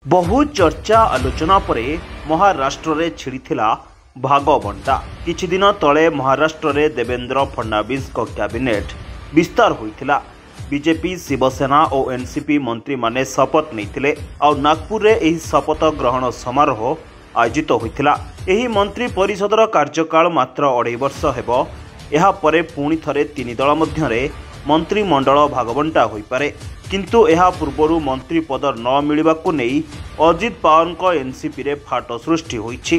बहु चर्चा आलोचना पर महाराष्ट्र रे छिड़ीथिला भाग बंटा। किछि दिन तले महाराष्ट्र रे देवेंद्र फडणवीस को कैबिनेट विस्तार होइथिला। बीजेपी शिवसेना और एनसीपी मंत्री माने शपथ नैथिले और नागपुर रे एही शपथ ग्रहण समारोह आयोजित होइथिला। एही मंत्री परिषदर कार्यकाल मात्र 2.5 वर्ष हेबो। एहा परे पुणी थरे 3 दल मध्यरे मंत्रिमंडल भागबंटा होइपारे, किंतु एहा पूर्वरु मंत्री पद न मिलिबाकु नेई अजित पवार एनसीपी रे फाट सृष्टि होइछि।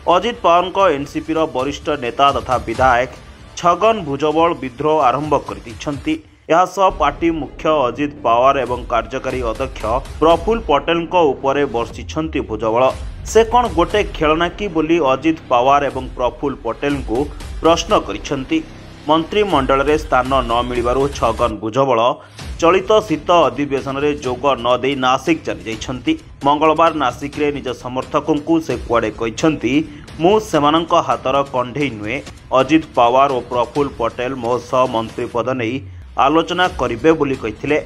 अजित पवार एनसीपी रो वरिष्ठ नेता तथा विधायक छगन भुजबल विद्रोह आरंभ कर दैछंती। यह सब पार्टी मुख्य अजित पवार एवं कार्यकारी अध्यक्ष प्रफुल्ल पटेल को उपरे बर्षिछंती भुजबल। से कौन गोटे खेलना की बोली अजित पवार एवं प्रफुल्ल पटेल को प्रश्न करिछंती। मंत्रिमंडल रे स्थान न मिलिबारु छगन भुजबल चलित शीत अधिवेशन रे जोग न देई नासिक चली जाइछंती। मंगलवार नासिक रे निज समर्थकों को से कुआडे कहिछंती, मु सेमानंक हातर कंढेई नुए। अजित पवार और प्रफुल्ल पटेल मो सह मंत्री पद नहीं आलोचना करिबे बोली कहिथिले,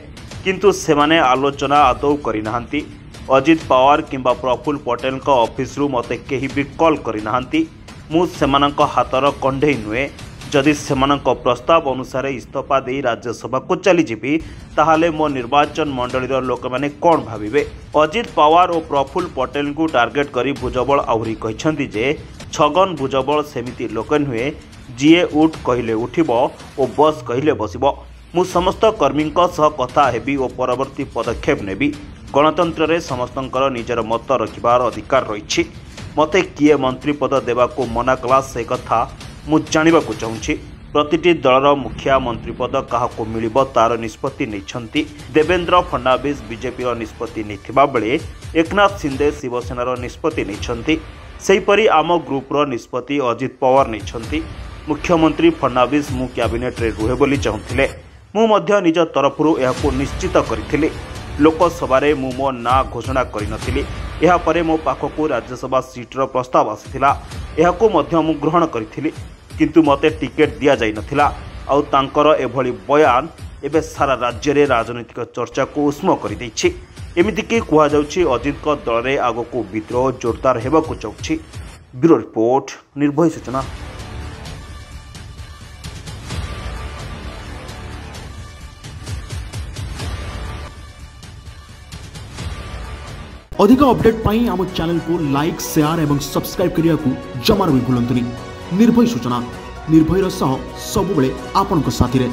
किंतु सेमाने आलोचना आदौ करिनाहांती। अजित पवार किंबा प्रफुल्ल पटेल का ऑफिस रु मते केही भी कॉल करिनाहांती। मु सेमानंक हातर कंढेई नुए। जदि सेमानंक प्रस्ताव अनुसार इस्तीफा दे राज्यसभा को चली जिबी ताहाले मो निर्वाचन मंडली लोक माने कौन भाविबे। अजित पवार और प्रफुल्ल पटेल को टार्गेट करी भुजबल आहुरी कहिछंती जे छगन भुजबल सेमिति लोक नुहे जीए उठ कहले उठिबो और बस कहले बसिबो। मु समस्त कर्मी सह कथा हेबी और परवर्ती पदक्षेप नेबी। गणतंत्र रे समस्तंकर निजर मत रखिबार अधिकार रहिछि। मते किए मंत्री पद देबाको मना कला से कथा मु जानिबाकु चाहूछि। प्रतिटी दलर मुखिया मंत्री पद काहाको मिलिबो तार निष्पत्ति नैछंती। देवेंद्र फडणवीस बीजेपी रो निष्पत्ति नैथिबा बेले एकनाथ शिंदे शिवसेनार निष्पत्ति नैछंती। सेहीपरि आम ग्रुप रो निष्पत्ति अजित पवार नैछंती। मुख्यमंत्री फडणवीस मु कैबिनेट रे रुहे बोली चाहुथिले। मु मध्य निज तरफरु एहाको निश्चित करिथिले। लोकसभा रे मु मो ना घोषणा करिनथिली। एहा परे मो पाखकु राज्यसभा सीट रो प्रस्ताव आसिथिला। एहाको मध्य मु ग्रहण करिथिली, किंतु मते टिकेट दिया जाई नथिला। आउ तांकर एभली बयान एबे सारा राज्य रे राजनीतिक चर्चा को उष्म करि दैछि। एमिति कि कुहा जाउछि अजित को दल रे आगो विद्रोह जोरदार हेबाकु चाउछि। ब्यूरो रिपोर्ट, निर्भय सूचना। अधिक अपडेट पाई आम चैनल को लाइक, शेयर एवं सब्सक्राइब करने को जमार भी भूलंतुनी। निर्भय सूचना, निर्भयर सह सबुबले आपनक साथी रे।